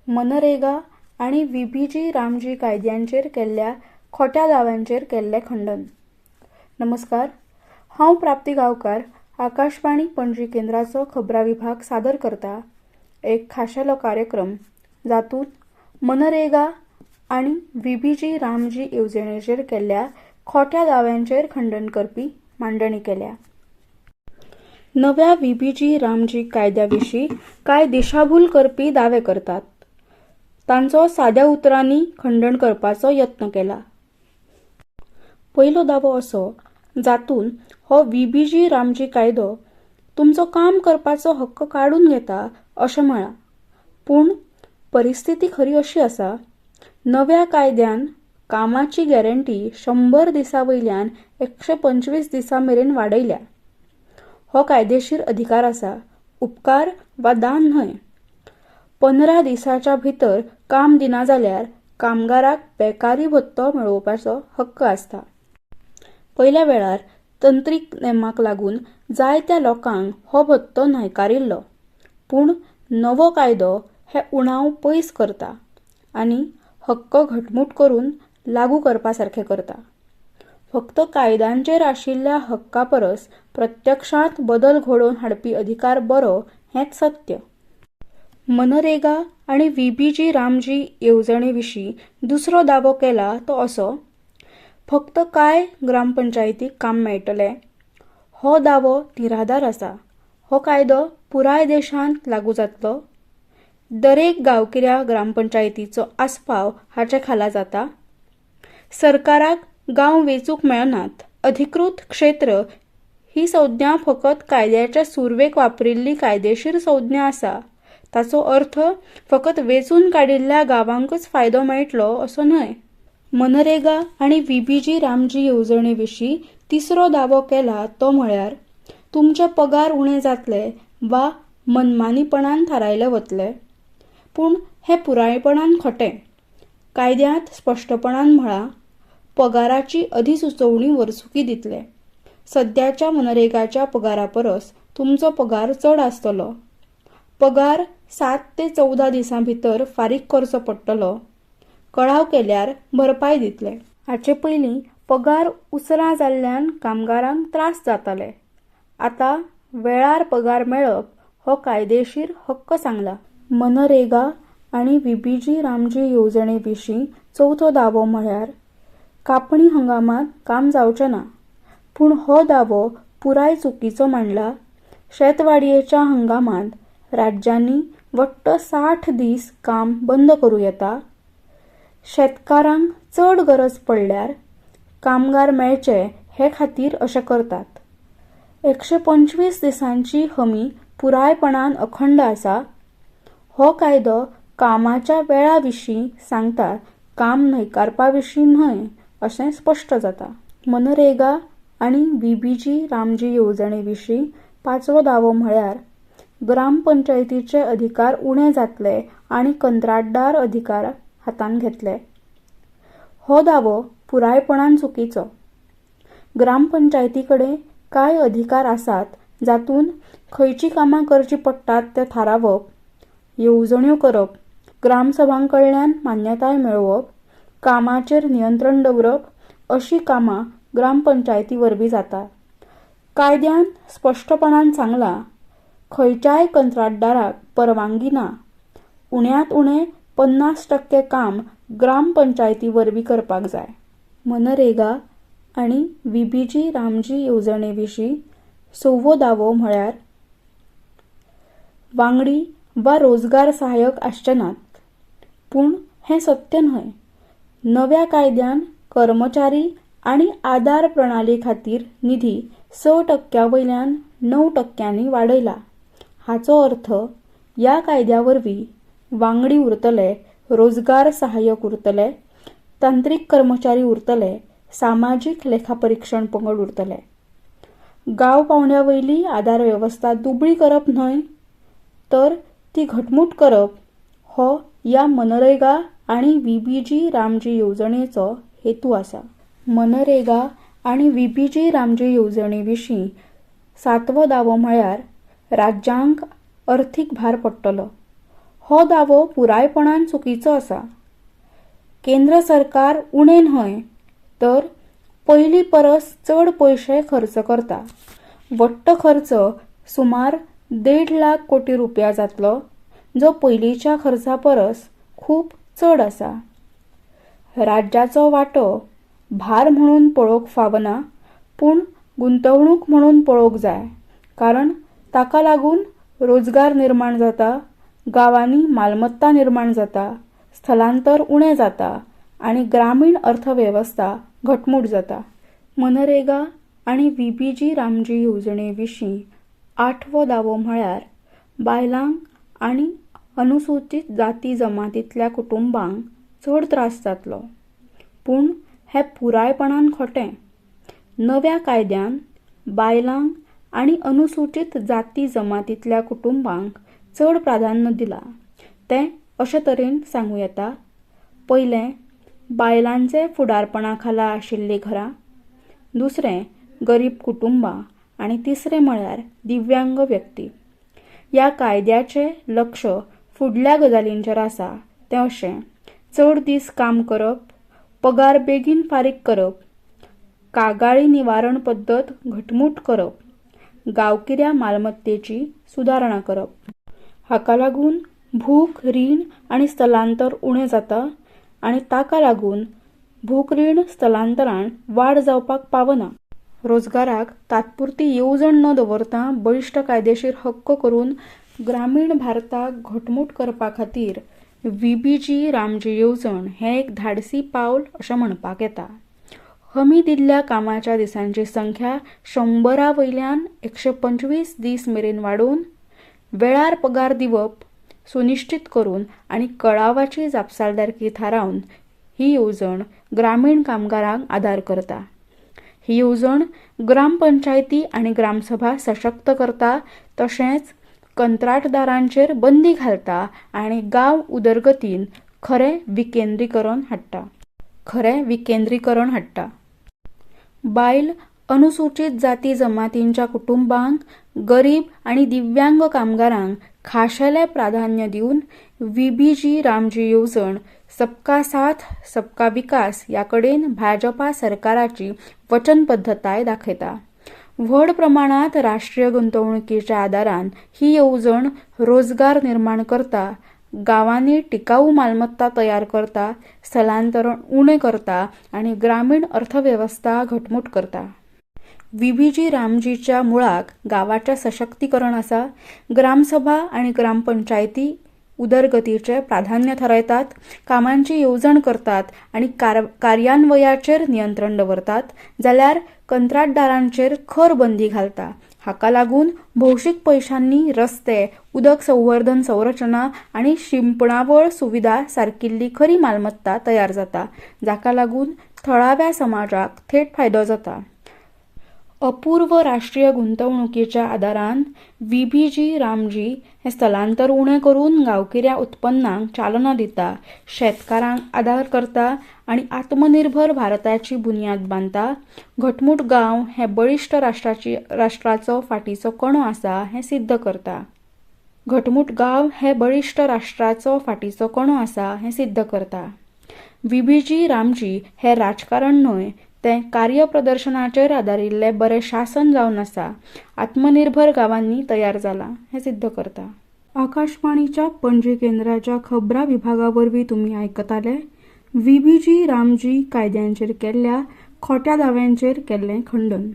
मनरेगा आणि व्हीबीजी रामजी कायद्यांचेर केल्ल्या खोट्या दाव्यांचेर केल्लें खंडन। नमस्कार, हांव प्राप्ती गांवकार आकाशवाणी पणजी केंद्राचो खबरां विभाग सादर करता एक खाशेलो कार्यक्रम जातूंत मनरेगा आणि व्हीबीजी रामजी येवजणेचेर केल्ल्या खोट्या दाव्यांचेर खंडन करपी मांडणी केल्या। नव्या व्हीबीजी रामजी कायद्याविशीं कांय दिशाभूल करपी दावे करतात, तांचो साद्या उतरांनी खंडन करपाचो यत्न केला। पयलो दावो असो जातून हो व्हीबीजी रामजी कायदो तुमचो काम करपाचो हक्क काढून घेता अशें म्हळां, पूण परिस्थिती खरी अशी आसा, नव्या कायद्यान कामाची गॅरंटी 100 दिसां वयल्यान 125 दिसां मेरेन वाडयल्या। हो कायदेशीर अधिकार आसा, उपकार वा दान न्हय। 15 दिसांच्या भितर काम दिना जाल्यार कामगाराक बेकारी भत्तो मेळोवपाचो हक्क आसता। पयल्या वेळार तंत्रीक नेमाक लागून जायत्या लोकांक हो भत्तो न्हयकारिल्लो, पूण नवो कायदो हे उणाव पयस करता आनी हक्क घटमूट करून लागू करपासारखे करता। फक्त कायद्यांचेर आशिल्ल्या हक्का परस प्रत्यक्षांत बदल घडोवन हाडपी अधिकार बरो हेंच सत्य। मनरेगा आणि व्हीबीजी रामजी येवजणेविशीं दुसरो दावो केला तो असो, फक्त कांय ग्रामपंचायतीक काम मेळटलें। हो दावो निराधार आसा। हो कायदो पुराय देशांत लागू जातलो। दरेक गांवगिऱ्या ग्रामपंचायतीचो आस्पाव हाचे खाला जाता। सरकाराक गांव वेंचूक मेळनात। अधिकृत क्षेत्र ही संज्ञा फकत कायद्याच्या सुरवेक वापरिल्ली कायदेशीर संज्ञा आसा। ताचो अर्थ फकत वेंचून काडिल्ल्या गांवांकच फायदो मेळटलो असो न्हय। मनरेगा आणि व्हीबीजी रामजी येवजणेविशीं तिसरो दावो केला तो म्हळ्यार तुमचे पगार उणे जातले वा मनमानीपणान थारायले वतले, पूण हें पुरायपणान खोटें। कायद्यांत स्पश्टपणान म्हळां, पगाराची अधिसुचोवणी वर्सुकी दितले। सद्याच्या मनरेगाच्या पगारा परस तुमचो पगार चड आसतलो। पगार 7 ते 14 दिसां भितर फारीक करचो पडटलो। कळाव केल्यार भरपाय दितले। हाचे पयलीं पगार उसरां जाल्ल्यान कामगारांक त्रास जाताले। आतां वेळार पगार मेळप हो कायदेशीर हक्क सांगला। मनरेगा आणि व्हीबीजी रामजी येवजणेविशीं चवथो दावो म्हळ्यार कापणी हंगामांत काम जावचें ना, पूण हो दावो पुराय चुकीचो मांडला। शेतवाडयेच्या हंगामांत राज्यांनी वट्ट 60 दीस काम बंद करूं येता। शेतकारांक चड गरज पडल्यार कामगार मेळचे हे खातीर अशें करतात। 125 दिसांची हमी पुरायपणान अखंड आसा। हो कायदो कामाच्या वेळा विशीं सांगता, काम न्हयकारपा विशीं न्हय अशें स्पश्ट जाता। मनरेगा आणि व्हीबीजी रामजी येवजणेविशीं पांचवो दावो म्हळ्यार ग्रामपंचायतीचे अधिकार उणे जातले आनी कंत्राटदार अधिकार हातांत घेतले। हो दावो पुरायपणान चुकीचो। ग्रामपंचायती कडेन कांय अधिकार आसात जातूंत खंयचीं कामां करचीं पडटात तें थारावप, येवजण्यो करप, ग्रामसभांकडल्यान मान्यताय मेळोवप, कामाचेर नियंत्रण दवरप अशीं कामां ग्रामपंचायती वरवीं जातात। कायद्यान स्पश्टपणान सांगलां, खंयच्याय कंत्राटदाराक परवानगी ना। उण्यांत उणें 50% काम ग्रामपंचायती वरवीं करपाक जाय। मनरेगा आणि व्हीबीजी रामजी येवजणेविशीं सवो दावो म्हळ्यार वांगडी वा रोजगार सहाय्यक आसचे नात, पूण हें सत्य न्हय। नव्या कायद्यान कर्मचारी आनी आदार प्रणाली खातीर निधी 6% वयल्यान 9% वाडयला। हाचो अर्थ ह्या कायद्या वरवीं वांगडी उरतले, रोजगार सहाय्यक उरतले, तांत्रीक कर्मचारी उरतले, सामाजीक लेखापरीक्षण पंगड उरतले। गांव पावंड्या वयली आदार वेवस्था दुबळी करप न्हय, तर ती घटमूट करप हो ह्या मनरेगा आणि व्हीबीजी रामजी येवजणेचो हेतू आसा। मनरेगा आणि व्हीबीजी रामजी येवजणेविशीं सातवो दावो म्हळ्यार राज्यांक अर्थीक भार पडटलो। हो दावो पुरायपणान चुकीचो आसा. केंद्र सरकार उणे न्हय तर पयलीं परस चड पयशे खर्च करता. वट्ट खर्च सुमार 1.5 लाख कोटी रुपया जातलो, जो पयलींच्या खर्चा परस खूब चड आसा. राज्याचो वांटो भार म्हणून पळोवंक फावना, पूण गुंतवणूक म्हणून पळोवंक जाय, कारण ताका लागून रोजगार निर्माण जाता, गांवांनी मालमत्ता निर्माण जाता, स्थलांतर उणें जाता आनी ग्रामीण अर्थवेवस्था घटमूट जाता. मनरेगा आनी VBG रामजी येवजणे विशीं 8वो दावो म्हळ्यार बायलांक आनी अनुसूचित जाती जमातींतल्या कुटुंबांक चड त्रास जातलो. पूण हें पुरायपणान खोटें. नव्या कायद्यान बायलांक आनी अनुसूचित जाती जमातींतल्या कुटुंबांक चड प्राधान्य दिलां. तें अशे तरेन सांगूं येता. पयलें, बायलांचे फुडारपणा खाला आशिल्लीं घरां. दुसरें, गरीब कुटुंबां आनी तिसरें म्हळ्यार दिव्यांग व्यक्ती. ह्या कायद्याचें लक्ष फुडल्या गजालींचेर आसा, तें अशें: चड दीस काम करप, पगार बेगीन फारीक करप, कागाळी निवारण पद्दत घटमूट करप, गांवगिऱ्या मालमत्तेची सुदारणा करप. हाका लागून भूक, रीण आनी स्थलांतर उणें जाता आनी ताका लागून भूक, रीण, स्थलांतरान वाड जावपाक पावना. रोजगाराक तात्पुरती येवजण न दवरता बळिश्ट कायदेशीर हक्क करून ग्रामीण भारताक घटमूट करपा खातीर VBG रामजी येवजण हें एक धाडसी पावल अशें म्हणपाक येता. हमी दिल्ल्या कामाच्या दिसांची संख्या 100 वयल्यान 125 दीस मेरेन वाडोवन वेळार पगार दिवप सुनिश्चित करून आनी कळावाची जापसालदारकी थारावन ही येवजण ग्रामीण कामगारांक आदार करता. ही येवजण ग्रामपंचायती आनी ग्रामसभा सशक्त करता, तशेंच कंत्राटदारांचेर बंदी घालता आनी गांव उदरगतीन खरें विकेंद्रीकरण हाडटा. बायल, अनुसूचित जाती जमातींच्या कुटुंबांक, गरीब आनी दिव्यांग कामगारांक खाशेलें प्राधान्य दिवन VBG रामजी येवजण सबका साथ सबका विकास ह्या कडेन भाजपा सरकाराची वचनबद्धताय दाखयता. व्हड प्रमाणांत राष्ट्रीय गुंतवणुकीच्या आदारान ही येवजण रोजगार निर्माण करता, गांवांनी टिकाऊ मालमत्ता तयार करता, स्थलांतरण उणें करता आनी ग्रामीण अर्थवेवस्था घटमूट करता. VBG रामजीच्या मुळाक गांवाचें सशक्तीकरण आसा. ग्रामसभा आनी ग्रामपंचायती उदरगतीचे प्राधान्य थारायतात, कामांची येवजण करतात आनी कार्यान्वयाचेर नियंत्रण दवरतात, जाल्यार कंत्राटदारांचेर खर बंदी घालता. हाका लागून भौशीक पयशांनी रस्ते, उदक संवर्धन संरचना आनी शिंपणावळ सुविधा सारकिल्ली खरी मालमत्ता तयार जाता, जाका लागून थळाव्या समाजाक थेट फायदो जाता. अपूर्व राष्ट्रीय गुंतवणुकीच्या आदारान VBG रामजी हें स्थलांतर उणें करून गांवगिऱ्या उत्पन्नाक चालना दिता, शेतकारांक आदार करता आनी आत्मनिर्भर भारताची बुन्याद बांदता. घटमूट गांव हें बळिश्ट राष्ट्राचो फाटीचो कणो आसा हें सिद्ध करता. VBG रामजी हें राजकारण न्हय, तें कार्यप्रदर्शनाचेर आदारिल्लें बरें शासन जावन आसा, आत्मनिर्भर गांवांनी तयार जालां हें सिद्ध करता. आकाशवाणीच्या पणजी केंद्राच्या खबरां विभागा वरवीं तुमी आयकताले VBG रामजी कायद्यांचेर केल्ल्या खोट्या दाव्यांचेर केल्लें खंडन.